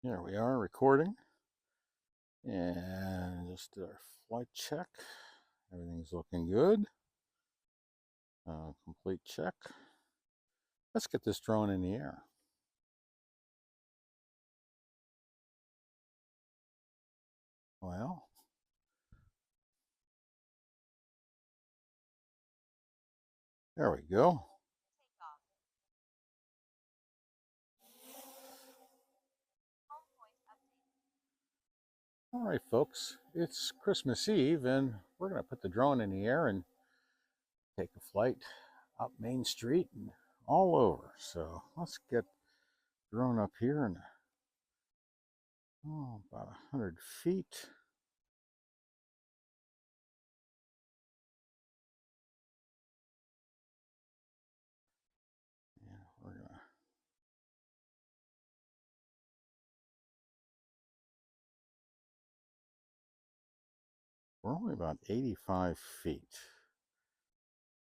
Here we are recording and just did our flight check. Everything's looking good. Complete check. Let's get this drone in the air. Well, there we go. All right, folks, it's Christmas Eve and we're going to put the drone in the air and take a flight up Main Street and all over. So let's get the drone up here and about 100 feet. Yeah, we're only about 85 feet,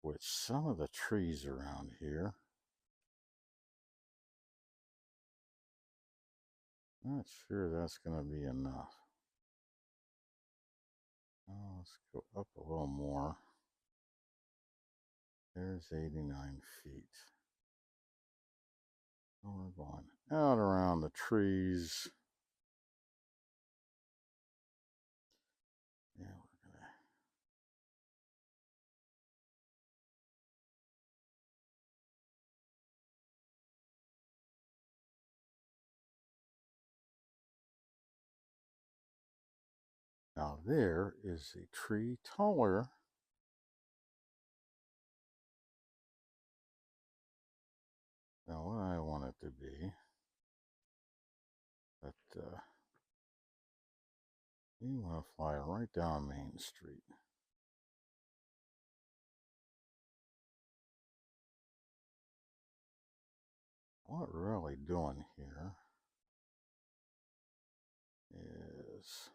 with some of the trees around here. Not sure that's going to be enough. Oh, let's go up a little more. There's 89 feet. Oh, we're going out around the trees. Yeah, we're gonna. Now there is a tree taller than what I want it to be, but we want to fly right down Main Street. What we're really doing here is,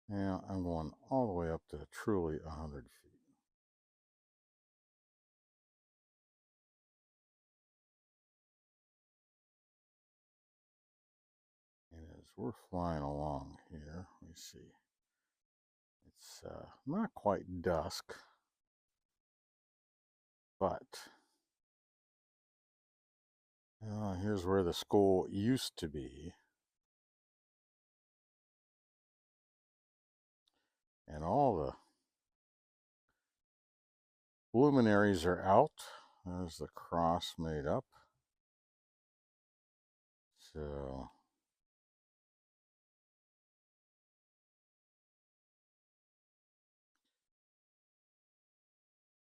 yeah, I'm going all the way up to truly 100 feet. And as we're flying along here, we see it's not quite dusk, but here's where the school used to be. And all the luminaries are out. There's the cross made up. So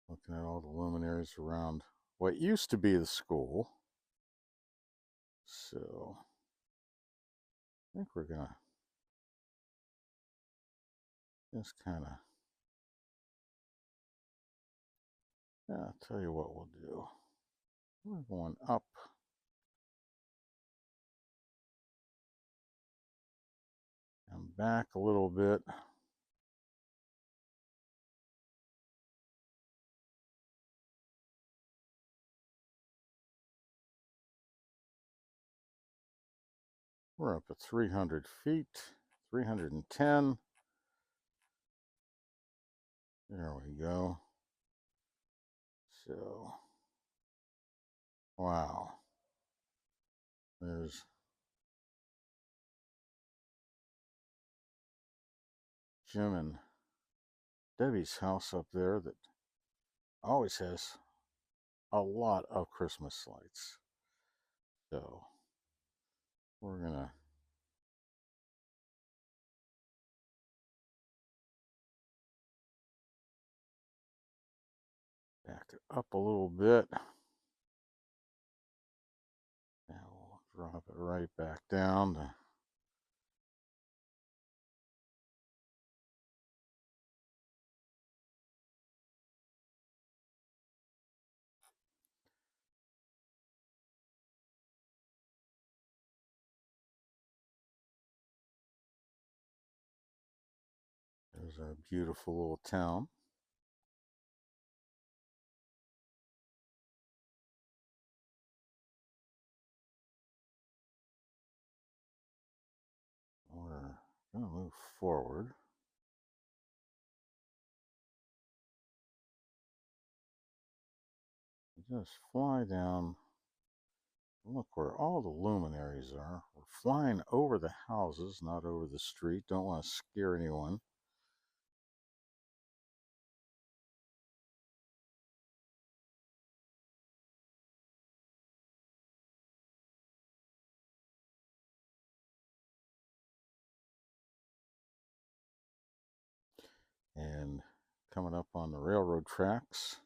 looking at all the luminaries around what used to be the school. So I think we're gonna just kind of, yeah, I'll tell you what we'll do. We're going up and back a little bit. We're up at 300 feet, 310. There we go. So, wow. There's Jim and Debbie's house up there that always has a lot of Christmas lights. So, we're going to back it up a little bit. And we'll drop it right back down to, there's our beautiful little town. gonna move forward. Just fly down. Look where all the luminaries are. We're flying over the houses, not over the street. Don't want to scare anyone. And coming up on the railroad tracks.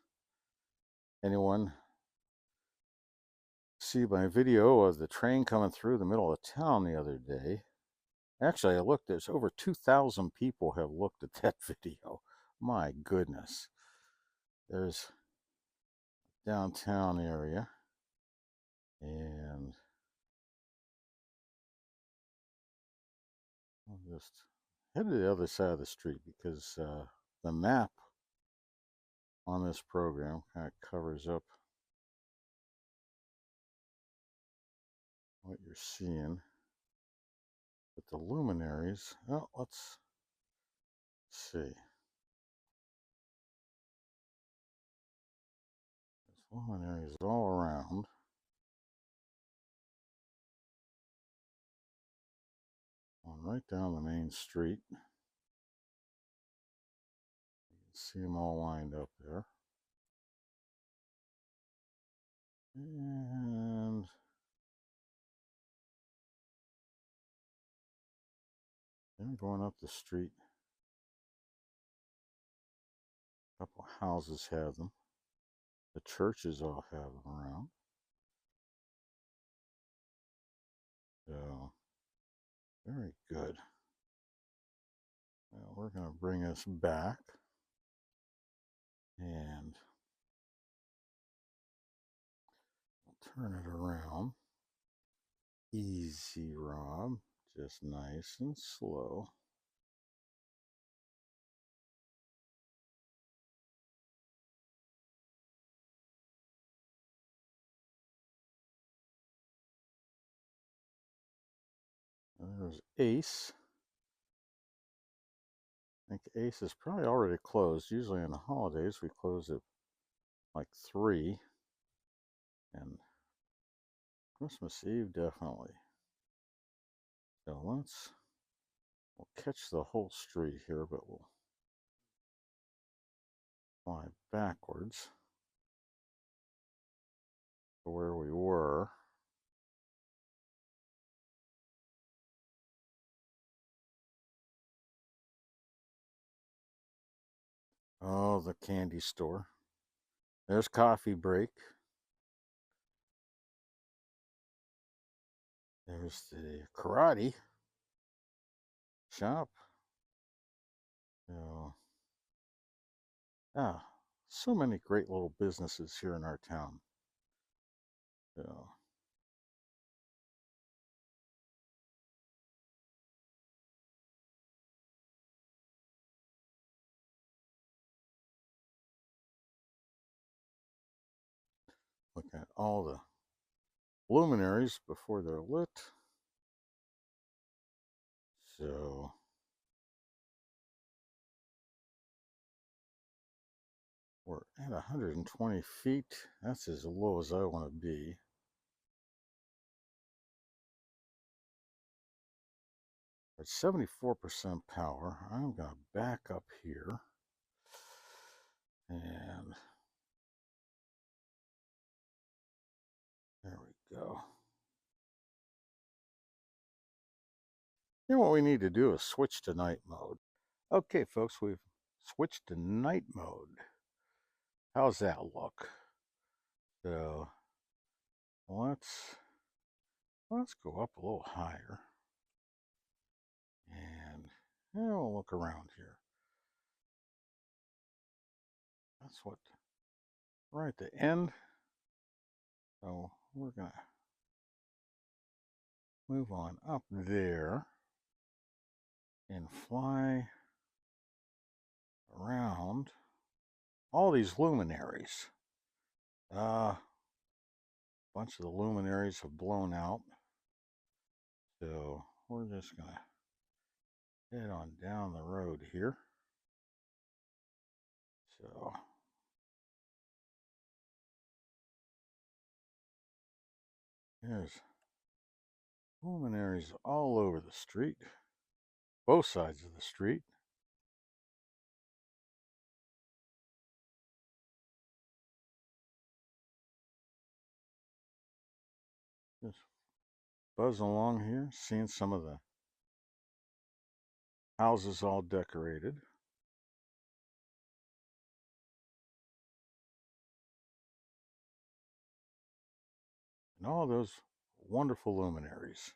Anyone see my video of the train coming through the middle of town the other day? Actually, I looked, there's over 2,000 people have looked at that video. My goodness. There's downtown area. And I'll just head to the other side of the street because the map on this program kind of covers up what you're seeing. But the luminaries, well, let's see. There's luminaries all around. On right down the main street. You can see them all lined up there. And then going up the street, a couple houses have them. The churches all have them around. So, very good. Well, we're going to bring us back and turn it around. Easy, Rob. Just nice and slow. There's Ace. I think Ace is probably already closed. Usually on the holidays we close at like 3. And Christmas Eve definitely. So we'll catch the whole street here, but we'll fly backwards to where we were. Oh, the candy store. There's coffee break. There's the karate shop. So, so many great little businesses here in our town. So, look at all the luminaries before they're lit. So, we're at 120 feet. That's as low as I want to be. At 74% power, I'm going to back up here. And there we go. And what we need to do is switch to night mode. Okay, folks, we've switched to night mode. How's that look? So let's go up a little higher. And we'll look around here. That's what, right at the end. So we're going to move on up there and fly around all these luminaries. A bunch of the luminaries have blown out. So we're just going to head on down the road here. So there's luminaries all over the street, both sides of the street. Just buzzing along here, seeing some of the houses all decorated. And all those wonderful luminaries.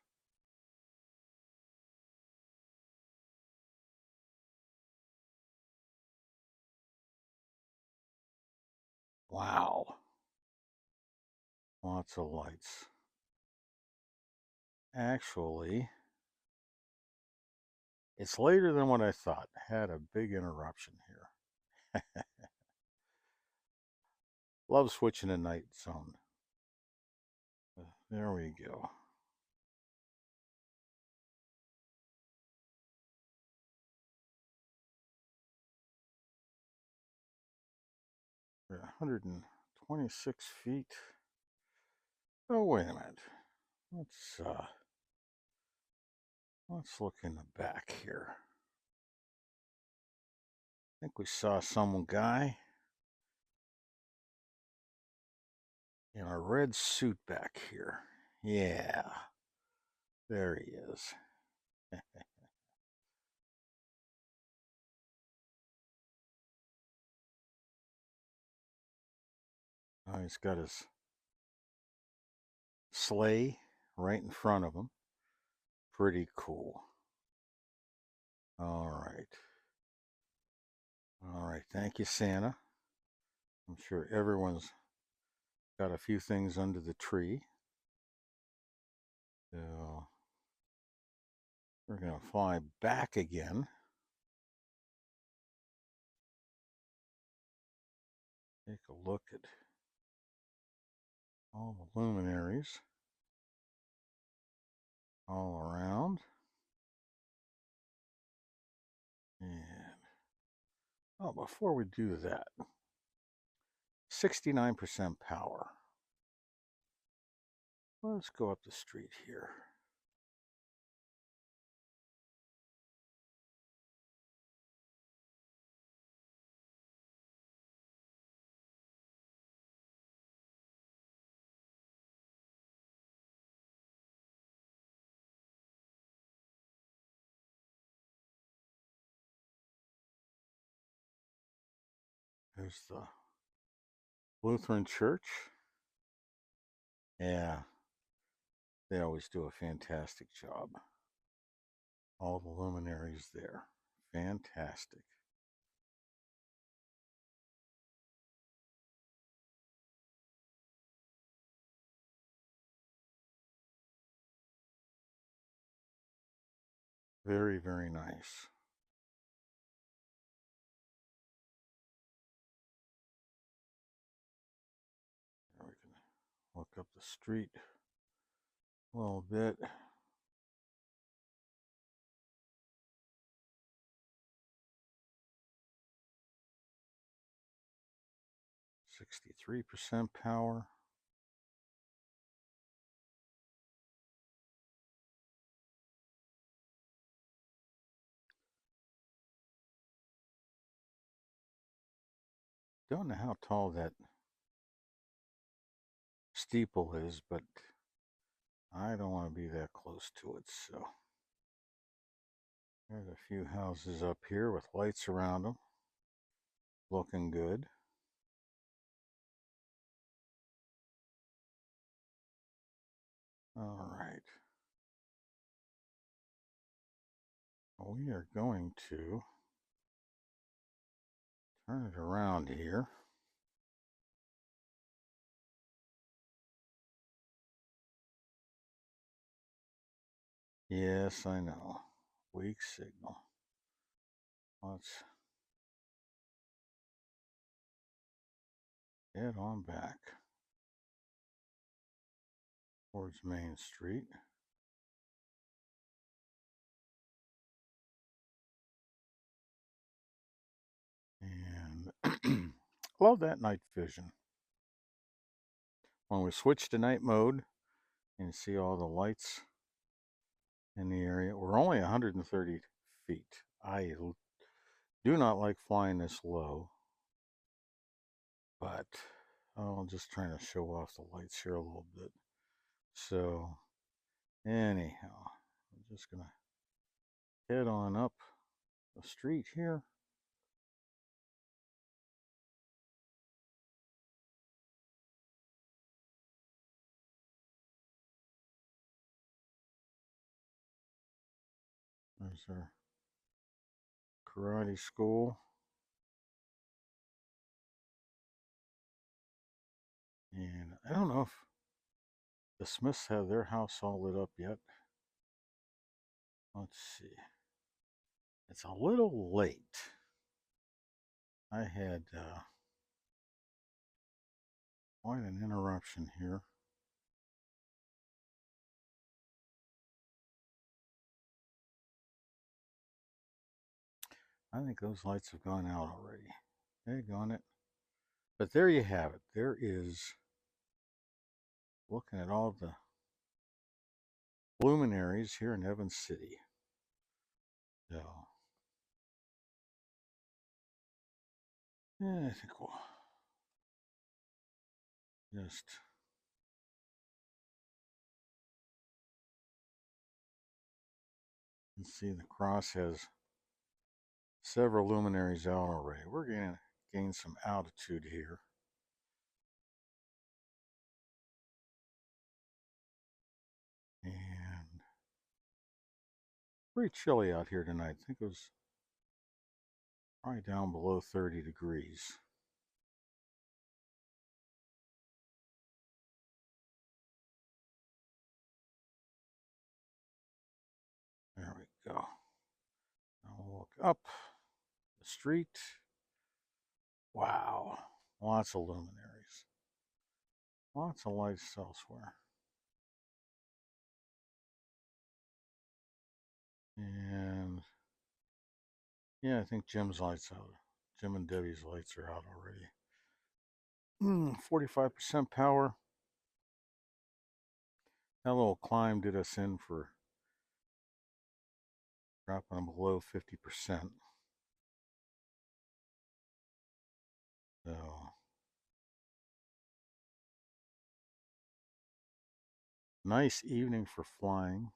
Wow. Lots of lights. Actually, it's later than what I thought. Had a big interruption here. Love switching to night zone. There we go. We're 126 feet. Oh, wait a minute. Let's look in the back here. I think we saw some guy in a red suit back here. Yeah, there he is. Oh, he's got his sleigh right in front of him. Pretty cool. All right. All right. Thank you, Santa. I'm sure everyone's got a few things under the tree. So we're going to fly back again. Take a look at all the luminaries all around. And oh, before we do that, 69% power. Let's go up the street here. There's the Lutheran Church. Yeah, they always do a fantastic job. All the luminaries there. Fantastic. Very, very nice. Now we can look up the street a little bit. %63 power. Don't know how tall that steeple is, but I don't want to be that close to it, so there's a few houses up here with lights around them. Looking good. All right. We are going to turn it around here. Yes, I know. Weak signal. Let's head on back towards Main Street. Love that night vision. When we switch to night mode and you see all the lights in the area, we're only 130 feet. I do not like flying this low, but I'm just trying to show off the lights here a little bit. So anyhow, I'm just gonna head on up the street here. There's our karate school. And I don't know if the Smiths have their house all lit up yet. Let's see. It's a little late. I had quite an interruption here. I think those lights have gone out already. Daggone it. But there you have it. There is, looking at all the luminaries here in Evans City. So, yeah, I think we'll just see the cross has several luminaries out already. We're going to gain some altitude here. And pretty chilly out here tonight. I think it was probably down below 30 degrees. There we go. Now we'll look up the street. Wow, lots of luminaries. Lots of lights elsewhere. And yeah, I think Jim's lights out. Jim and Debbie's lights are out already. 45% power. That little climb did us in for dropping them below 50%. So nice evening for flying,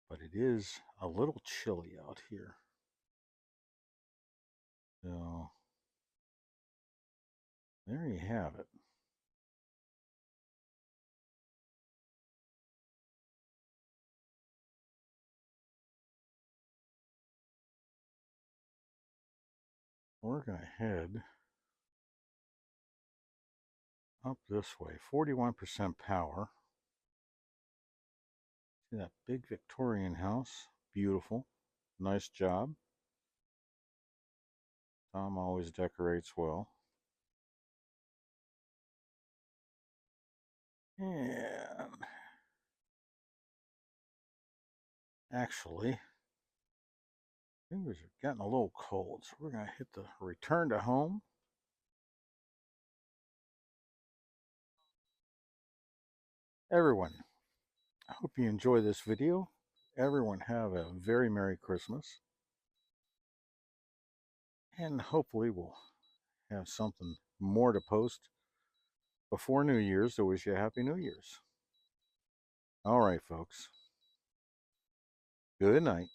but it is a little chilly out here. So there you have it. We're going to head up this way. 41% power. See that big Victorian house? Beautiful. Nice job. Tom always decorates well. And actually, fingers are getting a little cold, so we're going to hit the return to home. Everyone, I hope you enjoy this video. Everyone have a very Merry Christmas. And hopefully we'll have something more to post before New Year's to wish you a Happy New Year's. All right, folks. Good night.